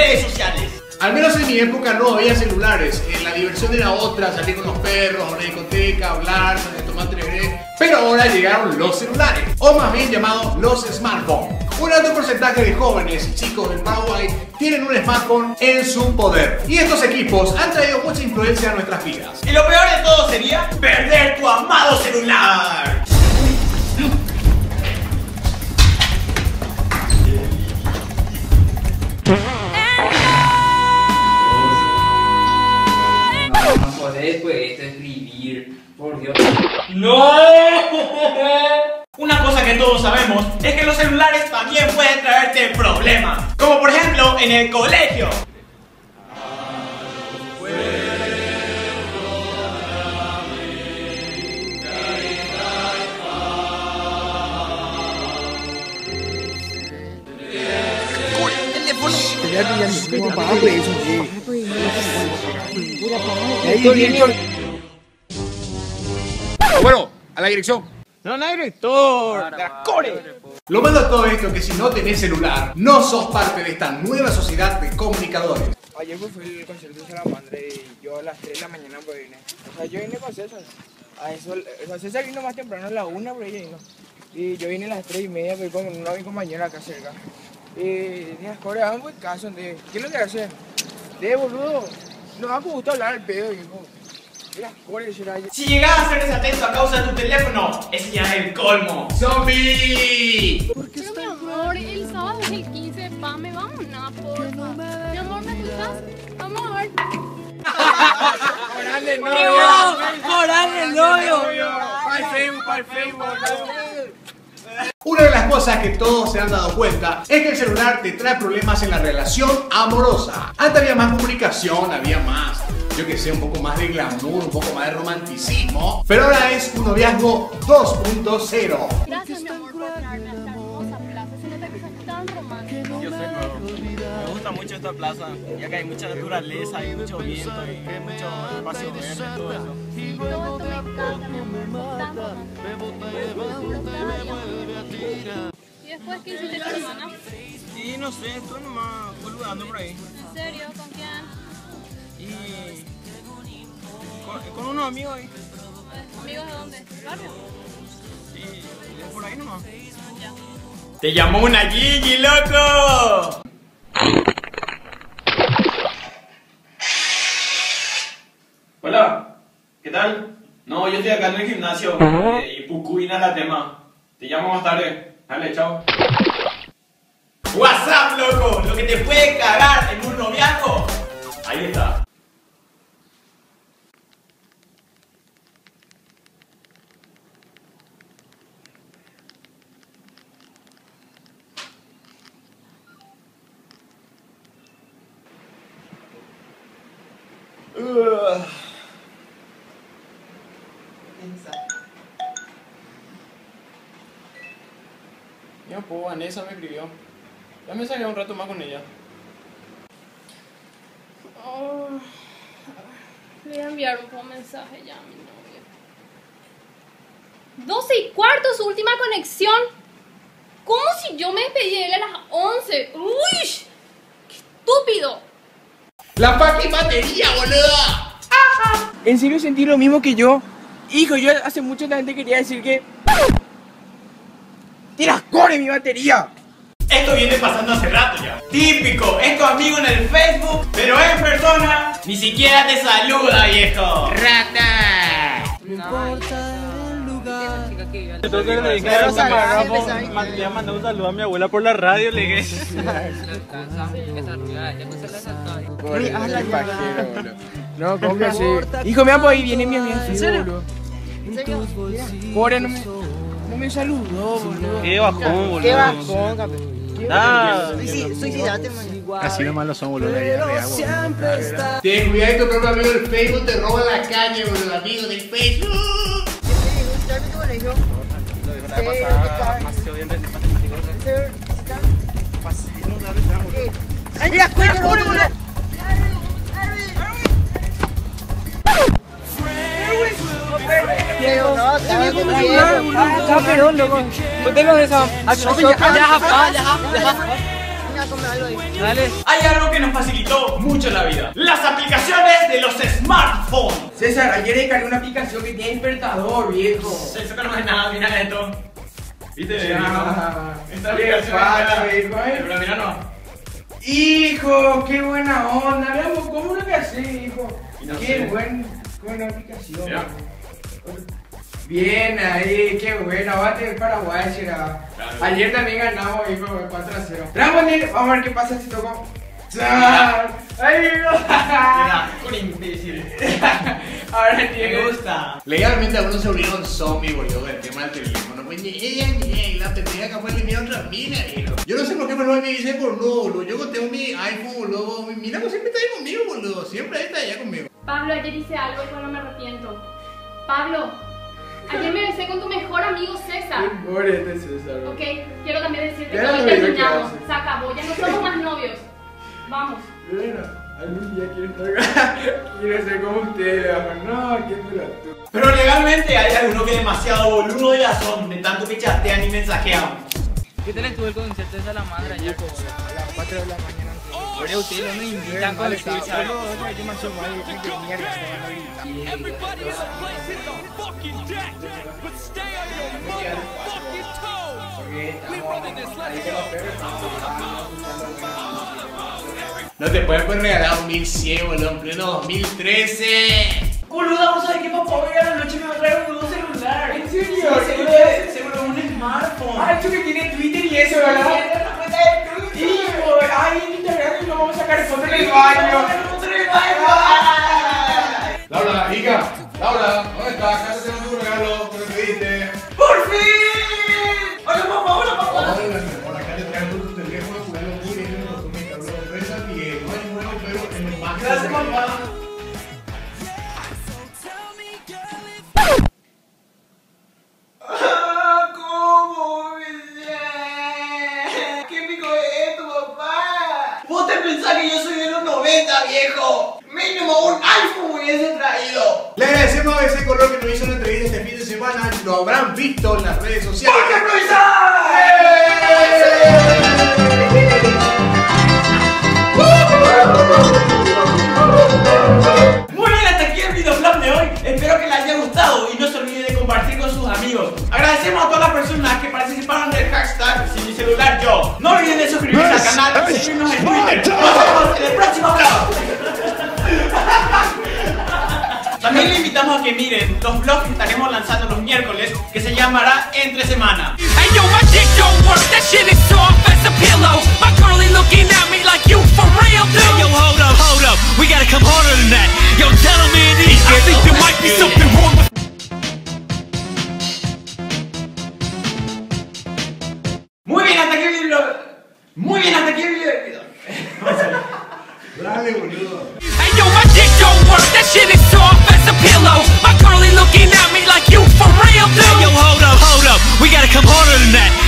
redes sociales. Al menos en mi época no había celulares. La diversión era otra, salir con los perros, a una discoteca, hablar, tomar tereré. Pero ahora llegaron los celulares, o más bien llamados los smartphones. Un alto porcentaje de jóvenes y chicos del Paraguay tienen un smartphone en su poder. Y estos equipos han traído mucha influencia a nuestras vidas. Y lo peor de todo sería perder tu amado celular. Después de esto escribir, por Dios. ¡No! Una cosa que todos sabemos es que los celulares también pueden traerte problemas, como por ejemplo en el colegio. Bueno, a la dirección. No, director. Lo malo de todo esto es que si no tenés celular, no sos parte de esta nueva sociedad de comunicadores. Ayer pues fui al concierto de Salamandre y yo a las 3 de la mañana pues vine. O sea, yo vine con César. A eso, o sea, César vino más temprano a la 1, pero ella vino. Y yo vine a las 3:30, pues con una mi compañera acá cerca. Y dije, corre, hagan buen caso, ¿qué es lo que hacen? Boludo, nos da gusto hablar al pedo, hijo. Si llegás a ser desatento a causa de tu teléfono, ese ya es el colmo. ¡Zombie! Pero mi amor, el sábado es el 15, pame, vámonos, porfa. Mi amor, ¿me escuchas? Vamos a ver. ¡Orale, novio! ¡Orale, novio! ¡Para el Facebook! Una de las cosas que todos se han dado cuenta es que el celular te trae problemas en la relación amorosa. Antes había más comunicación, había más, yo que sé, un poco más de glamour, un poco más de romanticismo. Pero ahora es un noviazgo 2.0. Gracias, mi amor, por traerme a esta hermosa plaza. Se nota que sos tan romántico. Yo sé, pero me gusta mucho esta plaza, ya que hay mucha naturaleza, hay mucho viento y mucho espacio verde, todo eso. Todo esto me encanta, mi amor. Sos tan romántico. ¿Y después qué hiciste con tu hermana? Y no sé, estoy nomás boludando por ahí. ¿En serio? ¿Con quién? Y con unos amigos ahí. ¿Amigos de dónde? ¿Del barrio? Y por ahí nomás. Ya. ¡Te llamó una Gigi, loco! Hola, ¿qué tal? No, yo estoy acá en el gimnasio y Pucuina la tema. Te llamo más tarde. Dale, chao. WhatsApp, loco, lo que te puede cagar en un noviazgo. Ahí está. Ya, pues Vanessa me escribió. Ya me salí un rato más con ella. Oh, le voy a enviar un mensaje ya a mi novio. 12:15, su última conexión. ¿Cómo si yo me despedí de él a las 11? ¡Uy! ¡Qué estúpido! ¡La fucking batería, boluda! ¿En serio sentí lo mismo que yo? Hijo, yo hace mucho también te quería decir que... ¡Tiras core mi batería! Esto viene pasando hace rato ya. Típico, es tu amigo en el Facebook, pero en persona ni siquiera te saluda, viejo. ¡Rata! No importa el lugar. Entonces le dije, le a mandar un saludo a mi abuela por la radio, le dije. No, ¿cómo que así? Hijo, me pues ahí viene mi amiga. ¿En serio? Core no me saludó, boludo. Qué bajón, boludo. Qué bajón, campeón. Suicidate, man. Así nomás lo son, boludo. Ten cuidado, tu propio amigo del Facebook te roba la calle, boludo. Amigo del Facebook. ¡Mira, cuello, boludo! Perdón, loco. No tengo esa. Ya, algo ahí. Dale. Hay algo que nos facilitó mucho la vida. Las aplicaciones de los smartphones. César, ayer descargué una aplicación que tiene despertador, viejo. Eso no es nada, mira esto. ¿Viste? Ya. Esta Qué aplicación fácil, es hijo, pero mira no. Hijo, qué buena onda. Veamos cómo lo que hace, hijo. No Qué sé. buena aplicación. Mira. Bien ahí, qué bueno. Abate Paraguay, será. Claro. Ayer también ganamos, hijo, 4-0. Ramón, vamos a ver qué pasa si toco. ¡Chan! ¡Ay, hijo! Mira, con imbécil. Ahora Me tiene. gusta. Legalmente algunos se volvieron zombies, boludo, con el tema del teléfono. Pues la pendeja capaz le mira otra mina, hijo. Yo no sé por qué me lo dice por no, boludo. Yo tengo mi iPhone, boludo. Mi mina pues siempre está ahí conmigo, boludo. Siempre ahí está allá conmigo. Pablo, ayer hice algo y no me arrepiento. Pablo, ayer me besé con tu mejor amigo César. Pobre este César. Ok, quiero también decirte Ya que hoy lo veo que terminamos. hace. Se acabó, ya no somos más novios. Vamos. Bueno, algún día quiero estar. Quiero ser como ustedes. No, qué pelotudo. Pero legalmente hay algunos que demasiado boludo ya son, de tanto que chatean y mensajean. ¿Qué tal estuvo el concierto de Salamandra ayer? A las 4 de la mañana. Por eso ustedes no me invitan con el Yo César. me asomo ahí, qué mierda. No te puedes regalar un 1100, boludo, en pleno 2013. Boludo, vamos a ver qué papá hoy a la noche me va a traer un nuevo celular. ¿En serio? Seguro un smartphone. Ah, tú que tiene Twitter y eso, ¿verdad? Hijo, ay, en Instagram y lo vamos a sacar fotos en el baño. Laura, hija, Laura, ¿dónde estás? Acá te tengo tu regalo que me pediste. ¡Por fin! ¡Hola papá, hola papá! Por acá te traigo tu teléfono, jugarlo muy bien en los comentarios. Sorpresa, Miguel, no hay nuevo, pero en el más. Gracias papá. ¿Cómo? ¿Qué pico es esto, papá? ¿Vos te pensás que yo soy de los 90, viejo? Mínimo un iPhone me hubiese traído. Le agradecemos a ese color que nos hizo una entrevista este fin de semana. Lo habrán visto en las redes sociales. ¡Porque Muy bien, hasta aquí el videoblog de hoy. Espero que les haya gustado y no se olviden de compartir con sus amigos. Agradecemos a todas las personas que participaron del hashtag Sin Mi Celular Yo. No olviden de suscribirse al canal y seguirnos en Twitter. Nos vemos en el próximo vlog. También le invitamos a que miren los vlogs que estaremos lanzando los miércoles, que se llamará Entre Semana. Hey yo, my dick don't work, that shit is soft as a pillow. My girlie looking at me like you for real, dude. Hey yo, hold up, we gotta come harder than that. Yo, gentlemen, I think there might be something wrong with Muy bien, hasta aquí el video. Muy bien, hasta aquí el video. Dale, boludo. Hey yo, my dick don't work, that shit is soft as a pillow. My girlie looking at me like you for real, dude. Hey yo, hold up, we gotta come harder than that.